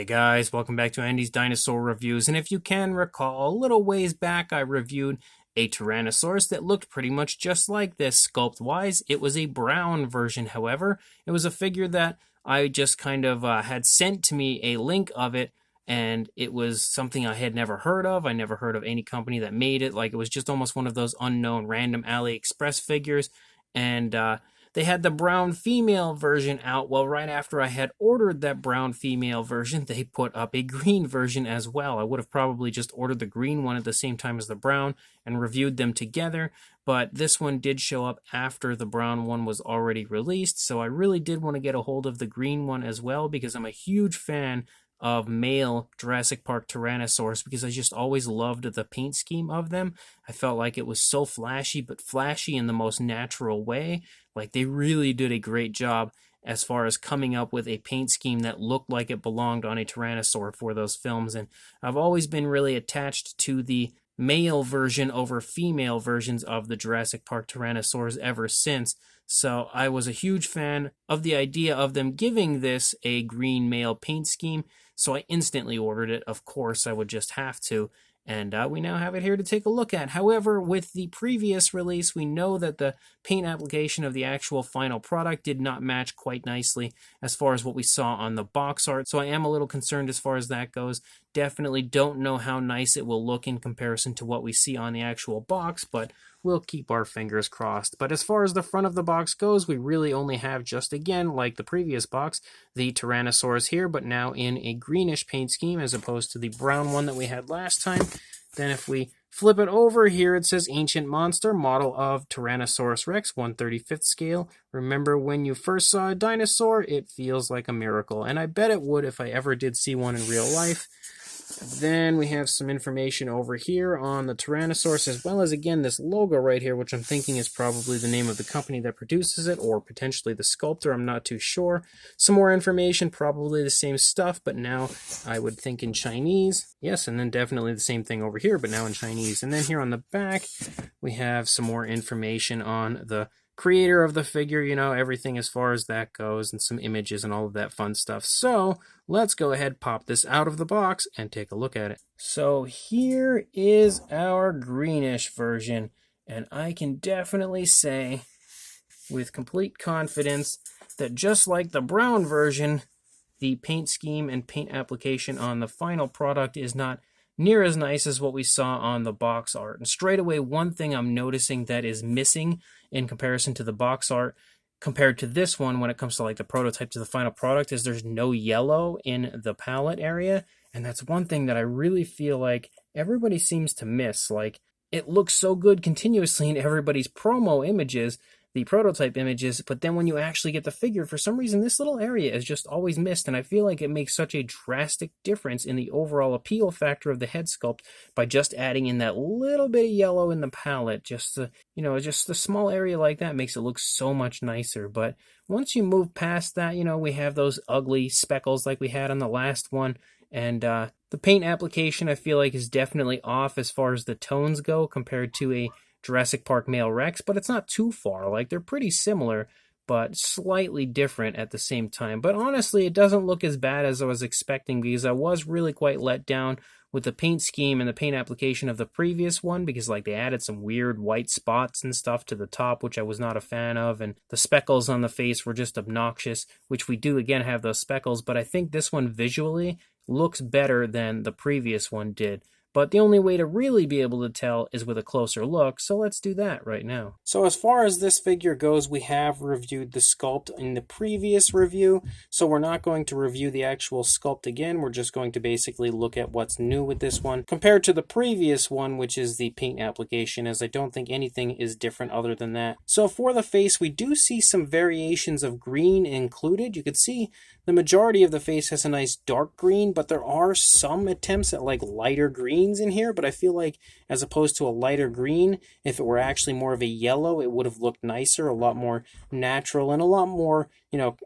Hey guys, welcome back to Andy's Dinosaur Reviews, and if you can recall, a little ways back I reviewed a Tyrannosaurus that looked pretty much just like this sculpt-wise. It was a brown version, however. It was a figure that I just kind of had sent to me a link of it, and it was something I had never heard of. I never heard of any company that made it. Like, it was just almost one of those unknown random Aliexpress figures, and they had the brown female version out. Well, right after I had ordered that brown female version, they put up a green version as well. I would have probably just ordered the green one at the same time as the brown and reviewed them together, but this one did show up after the brown one was already released, so I really did want to get a hold of the green one as well because I'm a huge fan of male Jurassic Park Tyrannosaurs because I just always loved the paint scheme of them. I felt like it was so flashy, but flashy in the most natural way. Like, they really did a great job as far as coming up with a paint scheme that looked like it belonged on a Tyrannosaur for those films. And I've always been really attached to the male version over female versions of the Jurassic Park Tyrannosaurs ever since. So I was a huge fan of the idea of them giving this a green male paint scheme. So I instantly ordered it. Of course, I would just have to. And we now have it here to take a look at. However, with the previous release, we know that the paint application of the actual final product did not match quite nicely as far as what we saw on the box art. So I am a little concerned as far as that goes. Definitely don't know how nice it will look in comparison to what we see on the actual box, but we'll keep our fingers crossed. But as far as the front of the box goes, we really only have just, again, like the previous box, the Tyrannosaurus here, but now in a greenish paint scheme as opposed to the brown one that we had last time. Then if we flip it over here, it says Ancient Monster, model of Tyrannosaurus Rex, 1/35th scale. Remember when you first saw a dinosaur? It feels like a miracle. And I bet it would if I ever did see one in real life. Then we have some information over here on the Tyrannosaurus, as well as, again, this logo right here, which I'm thinking is probably the name of the company that produces it, or potentially the sculptor. I'm not too sure. Some more information, probably the same stuff, but now I would think in Chinese. Yes, and then definitely the same thing over here, but now in Chinese. And then here on the back, we have some more information on the creator of the figure, you know, everything as far as that goes, and some images and all of that fun stuff. So let's go ahead, pop this out of the box, and take a look at it. So here is our greenish version, and I can definitely say with complete confidence that just like the brown version, the paint scheme and paint application on the final product is not near as nice as what we saw on the box art. And straight away, one thing I'm noticing that is missing in comparison to the box art compared to this one when it comes to like the prototype to the final product is there's no yellow in the palette area. And that's one thing that I really feel like everybody seems to miss. Like, it looks so good continuously in everybody's promo images, the prototype images, but then when you actually get the figure, for some reason this little area is just always missed, and I feel like it makes such a drastic difference in the overall appeal factor of the head sculpt by just adding in that little bit of yellow in the palette. Just the, just the small area like that makes it look so much nicer. But once you move past that, we have those ugly speckles like we had on the last one, and the paint application I feel like is definitely off as far as the tones go compared to a Jurassic Park male Rex, but it's not too far. Like, they're pretty similar, but slightly different at the same time. But honestly, it doesn't look as bad as I was expecting because I was really quite let down with the paint scheme and the paint application of the previous one because, like, they added some weird white spots and stuff to the top, which I was not a fan of, and the speckles on the face were just obnoxious, which we do, again, have those speckles, but I think this one visually looks better than the previous one did. But the only way to really be able to tell is with a closer look, so let's do that right now. So as far as this figure goes, we have reviewed the sculpt in the previous review, so we're not going to review the actual sculpt again. We're just going to basically look at what's new with this one compared to the previous one, which is the paint application, as I don't think anything is different other than that. So for the face, we do see some variations of green included. You could see the majority of the face has a nice dark green, but there are some attempts at like lighter green in here, but I feel like as opposed to a lighter green, if it were actually more of a yellow, it would have looked nicer, a lot more natural, and a lot more,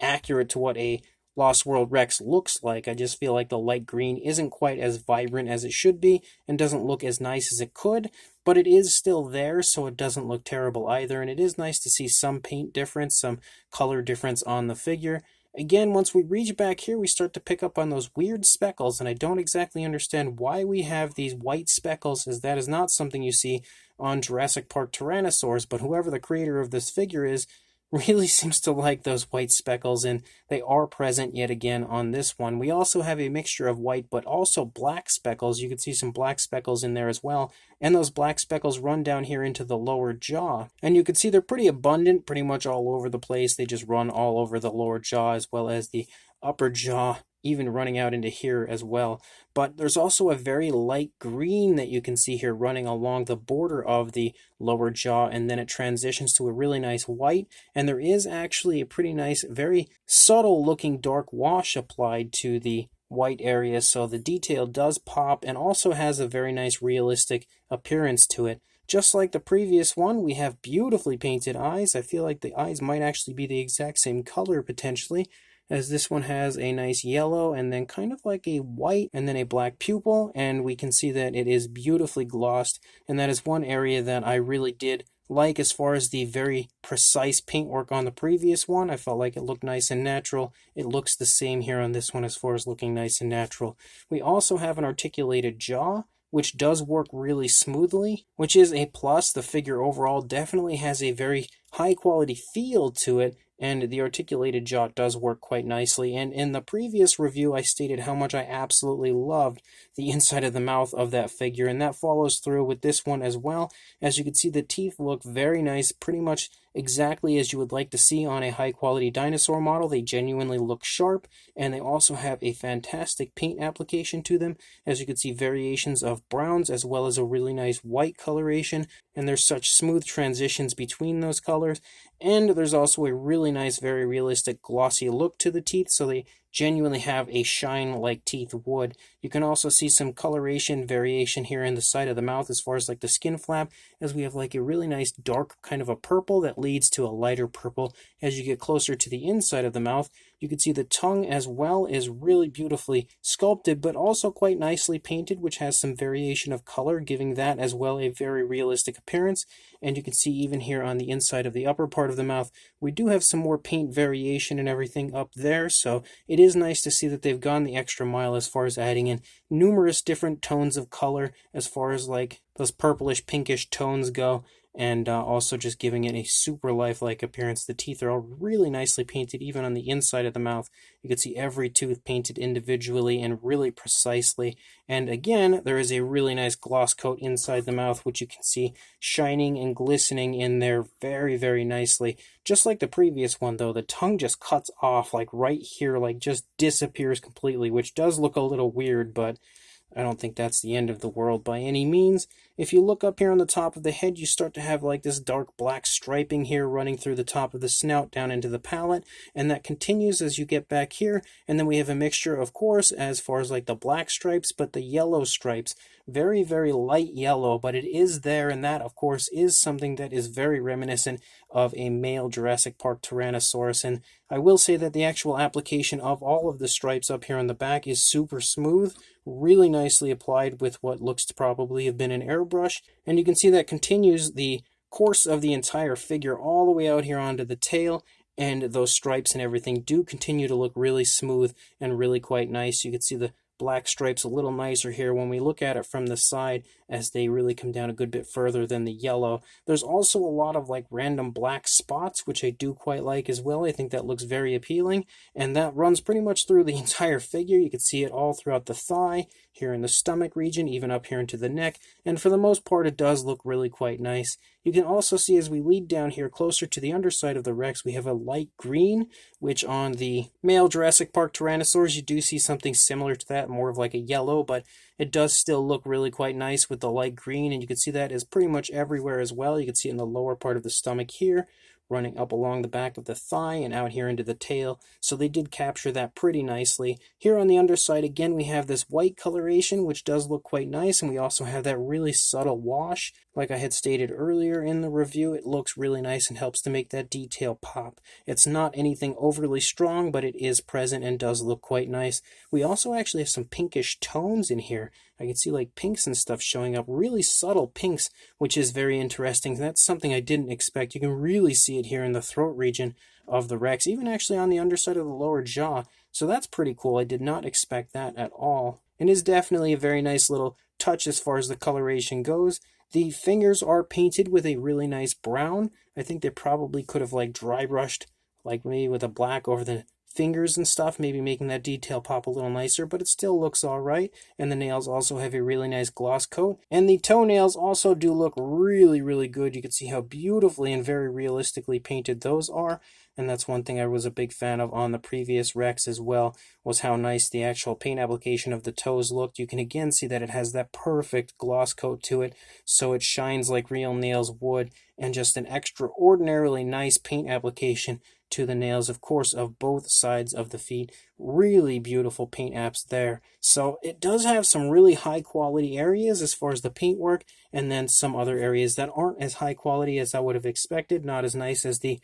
accurate to what a Lost World Rex looks like. I just feel like the light green isn't quite as vibrant as it should be and doesn't look as nice as it could, but it is still there, so it doesn't look terrible either, and it is nice to see some paint difference, some color difference on the figure. Again, once we reach back here, we start to pick up on those weird speckles, and I don't exactly understand why we have these white speckles, as that is not something you see on Jurassic Park Tyrannosaurs, but whoever the creator of this figure is really seems to like those white speckles, and they are present yet again on this one. We also have a mixture of white but also black speckles. You can see some black speckles in there as well, and those black speckles run down here into the lower jaw, and you can see they're pretty abundant, pretty much all over the place. They just run all over the lower jaw as well as the upper jaw, even running out into here as well. But there's also a very light green that you can see here running along the border of the lower jaw, and then it transitions to a really nice white, and there is actually a pretty nice, very subtle looking dark wash applied to the white area, so the detail does pop and also has a very nice realistic appearance to it. Just like the previous one, we have beautifully painted eyes. I feel like the eyes might actually be the exact same color potentially, as this one has a nice yellow and then kind of like a white and then a black pupil, and we can see that it is beautifully glossed, and that is one area that I really did like as far as the very precise paintwork on the previous one. I felt like it looked nice and natural. It looks the same here on this one as far as looking nice and natural. We also have an articulated jaw, which does work really smoothly, which is a plus. The figure overall definitely has a very high quality feel to it, and the articulated jaw does work quite nicely. And in the previous review, I stated how much I absolutely loved the inside of the mouth of that figure, and that follows through with this one as well. As you can see, the teeth look very nice, pretty much exactly as you would like to see on a high quality dinosaur model. They genuinely look sharp, and they also have a fantastic paint application to them. As you can see, variations of browns as well as a really nice white coloration, and there's such smooth transitions between those colors. And there's also a really nice, very realistic glossy look to the teeth, so they genuinely have a shine like teeth would. You can also see some coloration variation here in the side of the mouth as far as like the skin flap, as we have like a really nice dark kind of a purple that leads to a lighter purple as you get closer to the inside of the mouth. You can see the tongue as well is really beautifully sculpted, but also quite nicely painted, which has some variation of color, giving that as well a very realistic appearance. And you can see even here on the inside of the upper part of the mouth, we do have some more paint variation and everything up there, so it is nice to see that they've gone the extra mile as far as adding in numerous different tones of color as far as like those purplish pinkish tones go, and also just giving it a super lifelike appearance. The teeth are all really nicely painted, even on the inside of the mouth. You can see every tooth painted individually and really precisely. And again, there is a really nice gloss coat inside the mouth, which you can see shining and glistening in there very, very nicely. Just like the previous one, though, the tongue just cuts off like right here, like just disappears completely, which does look a little weird, but I don't think that's the end of the world by any means. If you look up here on the top of the head, you start to have like this dark black striping here running through the top of the snout down into the palate, and that continues as you get back here. And then we have a mixture, of course, as far as like the black stripes, but the yellow stripes. Very, very light yellow, but it is there, and that, of course, is something that is very reminiscent of a male Jurassic Park Tyrannosaurus. And I will say that the actual application of all of the stripes up here on the back is super smooth, really nicely applied with what looks to probably have been an airbrush, and you can see that continues the course of the entire figure all the way out here onto the tail, and those stripes and everything do continue to look really smooth and really quite nice. You can see the black stripes a little nicer here when we look at it from the side, as they really come down a good bit further than the yellow. There's also a lot of like random black spots, which I do quite like as well. I think that looks very appealing, and that runs pretty much through the entire figure. You can see it all throughout the thigh, here in the stomach region, even up here into the neck, and for the most part it does look really quite nice. You can also see as we lead down here closer to the underside of the Rex, we have a light green, which on the male Jurassic Park Tyrannosaurs you do see something similar to that, more of like a yellow, but it does still look really quite nice with the light green, and you can see that is pretty much everywhere as well. You can see it in the lower part of the stomach here, running up along the back of the thigh and out here into the tail, so they did capture that pretty nicely. Here on the underside, again, we have this white coloration, which does look quite nice, and we also have that really subtle wash. Like I had stated earlier in the review, it looks really nice and helps to make that detail pop. It's not anything overly strong, but it is present and does look quite nice. We also actually have some pinkish tones in here. I can see like pinks and stuff showing up, really subtle pinks, which is very interesting. That's something I didn't expect. You can really see it here in the throat region of the Rex, even actually on the underside of the lower jaw. So that's pretty cool. I did not expect that at all. And is definitely a very nice little touch as far as the coloration goes. The fingers are painted with a really nice brown. I think they probably could have like dry brushed, like maybe with a black over the fingers and stuff, maybe making that detail pop a little nicer, but it still looks all right. And the nails also have a really nice gloss coat. And the toenails also do look really, really good. You can see how beautifully and very realistically painted those are. And that's one thing I was a big fan of on the previous Rex as well, was how nice the actual paint application of the toes looked. You can again see that it has that perfect gloss coat to it, so it shines like real nails would, and just an extraordinarily nice paint application to the nails, of course, of both sides of the feet. Really beautiful paint apps there. So it does have some really high quality areas as far as the paint work, and then some other areas that aren't as high quality as I would have expected, not as nice as the,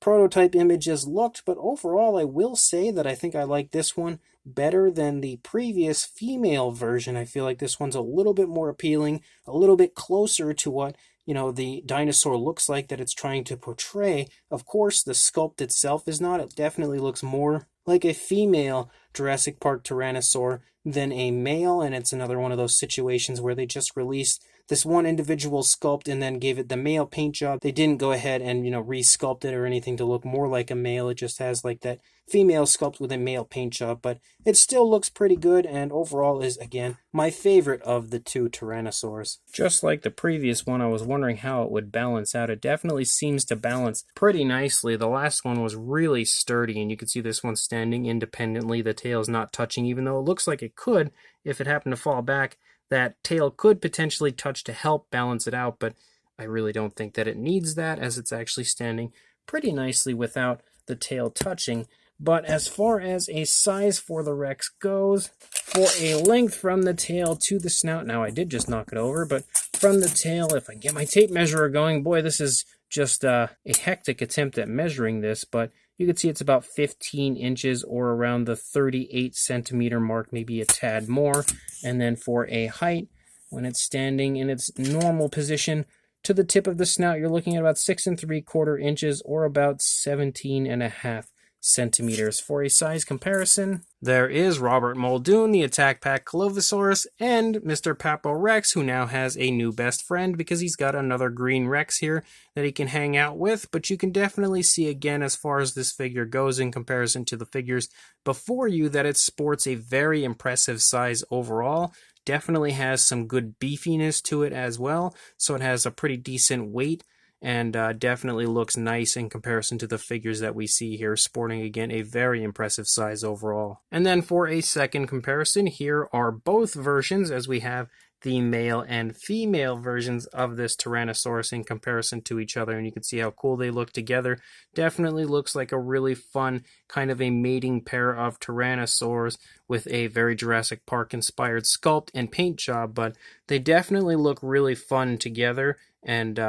prototype images looked. But overall, I will say that I think I like this one better than the previous female version. I feel like this one's a little bit more appealing, a little bit closer to what the dinosaur looks like that it's trying to portray. Of course, the sculpt itself is not. It definitely looks more like a female Jurassic Park Tyrannosaur than a male, and it's another one of those situations where they just released this one individual sculpt and then gave it the male paint job. They didn't go ahead and, re-sculpt it or anything to look more like a male. It just has like that female sculpt with a male paint job, but it still looks pretty good, and overall is, again, my favorite of the two Tyrannosaurs. Just like the previous one, I was wondering how it would balance out. It definitely seems to balance pretty nicely. The last one was really sturdy, and you can see this one standing independently. The tail's not touching, even though it looks like it could if it happened to fall back. That tail could potentially touch to help balance it out, but I really don't think that it needs that, as it's actually standing pretty nicely without the tail touching. But as far as a size for the Rex goes, for a length from the tail to the snout, now I did just knock it over, but from the tail, if I get my tape measurer going, boy, this is just a hectic attempt at measuring this, but you can see it's about 15 inches or around the 38 centimeter mark, maybe a tad more. And then for a height, when it's standing in its normal position to the tip of the snout, you're looking at about 6 3/4 inches or about 17.5 centimeters. For a size comparison, there is Robert Muldoon, the Attack Pack Colovisaurus, and Mr. Papo Rex, who now has a new best friend because he's got another green Rex here that he can hang out with. But you can definitely see, again, as far as this figure goes in comparison to the figures before you, that it sports a very impressive size overall. Definitely has some good beefiness to it as well, so it has a pretty decent weight, and definitely looks nice in comparison to the figures that we see here, sporting, again, a very impressive size overall. And then for a second comparison, here are both versions, as we have the male and female versions of this Tyrannosaurus in comparison to each other, and you can see how cool they look together. Definitely looks like a really fun kind of a mating pair of Tyrannosaurs with a very Jurassic Park inspired sculpt and paint job, but they definitely look really fun together and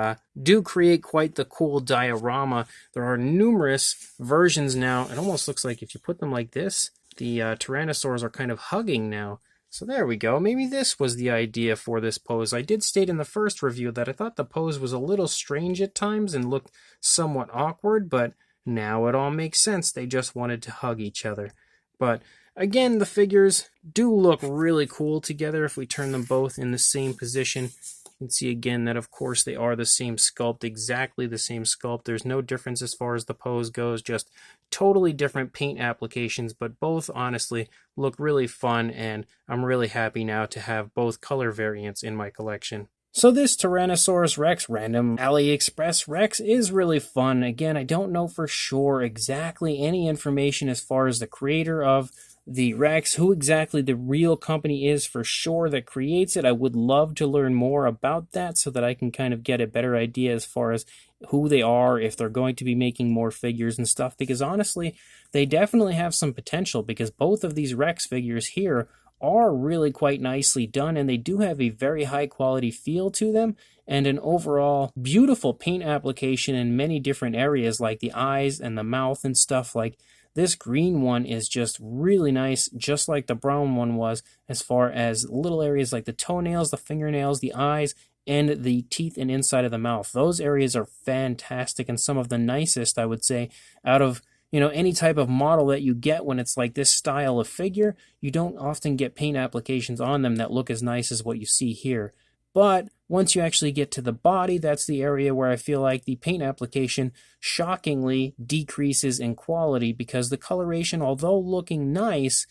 do create quite the cool diorama. There are numerous versions now. It almost looks like if you put them like this, the Tyrannosaurs are kind of hugging now. So there we go. Maybe this was the idea for this pose. I did state in the first review that I thought the pose was a little strange at times and looked somewhat awkward, but now it all makes sense. They just wanted to hug each other. But again, the figures do look really cool together if we turn them both in the same position. You can see again that, of course, they are the same sculpt, exactly the same sculpt. There's no difference as far as the pose goes, just totally different paint applications, but both honestly look really fun, and I'm really happy now to have both color variants in my collection. So this Tyrannosaurus Rex random Aliexpress Rex is really fun. Again, I don't know for sure exactly any information as far as the creator of the Rex, who exactly the real company is for sure that creates it. I would love to learn more about that so that I can kind of get a better idea as far as who they are, if they're going to be making more figures and stuff, because honestly, they definitely have some potential, because both of these Rex figures here are really quite nicely done, and they do have a very high quality feel to them and an overall beautiful paint application in many different areas like the eyes and the mouth and stuff. Like this green one is just really nice, just like the brown one was, as far as little areas like the toenails, the fingernails, the eyes. and the teeth and inside of the mouth. Those areas are fantastic and some of the nicest, I would say, out of any type of model that you get when it's like this style of figure. You don't often get paint applications on them that look as nice as what you see here. But once you actually get to the body, that's the area where I feel like the paint application shockingly decreases in quality, because the coloration, although looking nice,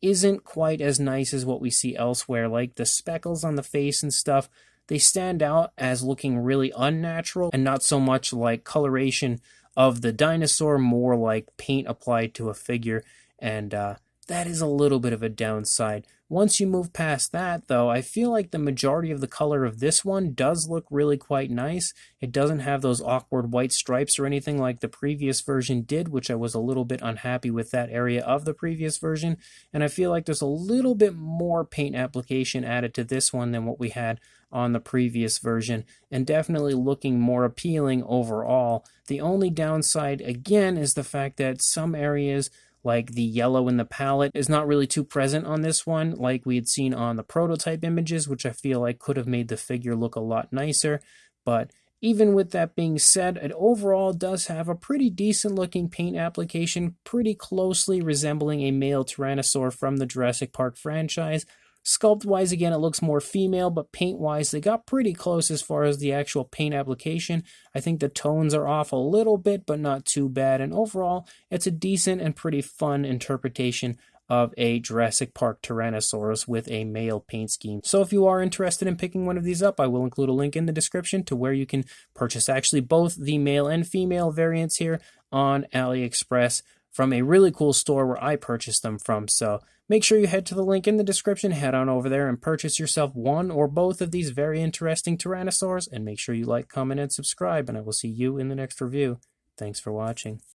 isn't quite as nice as what we see elsewhere. Like the speckles on the face and stuff, they stand out as looking really unnatural and not so much like coloration of the dinosaur, more like paint applied to a figure, and that is a little bit of a downside. Once you move past that, though, I feel like the majority of the color of this one does look really quite nice. It doesn't have those awkward white stripes or anything like the previous version did, which I was a little bit unhappy with that area of the previous version, and I feel like there's a little bit more paint application added to this one than what we had on the previous version, and definitely looking more appealing overall. The only downside, again, is the fact that some areas, like the yellow in the palette, is not really too present on this one like we had seen on the prototype images, which I feel like could have made the figure look a lot nicer. But even with that being said, it overall does have a pretty decent looking paint application, pretty closely resembling a male Tyrannosaur from the Jurassic Park franchise. Sculpt-wise, again, it looks more female, but paint-wise, they got pretty close as far as the actual paint application. I think the tones are off a little bit, but not too bad. And overall, it's a decent and pretty fun interpretation of a Jurassic Park Tyrannosaurus with a male paint scheme. So if you are interested in picking one of these up, I will include a link in the description to where you can purchase actually both the male and female variants here on Aliexpress from a really cool store where I purchased them from. So make sure you head to the link in the description, head on over there and purchase yourself one or both of these very interesting Tyrannosaurs, and make sure you like, comment, and subscribe, and I will see you in the next review. Thanks for watching.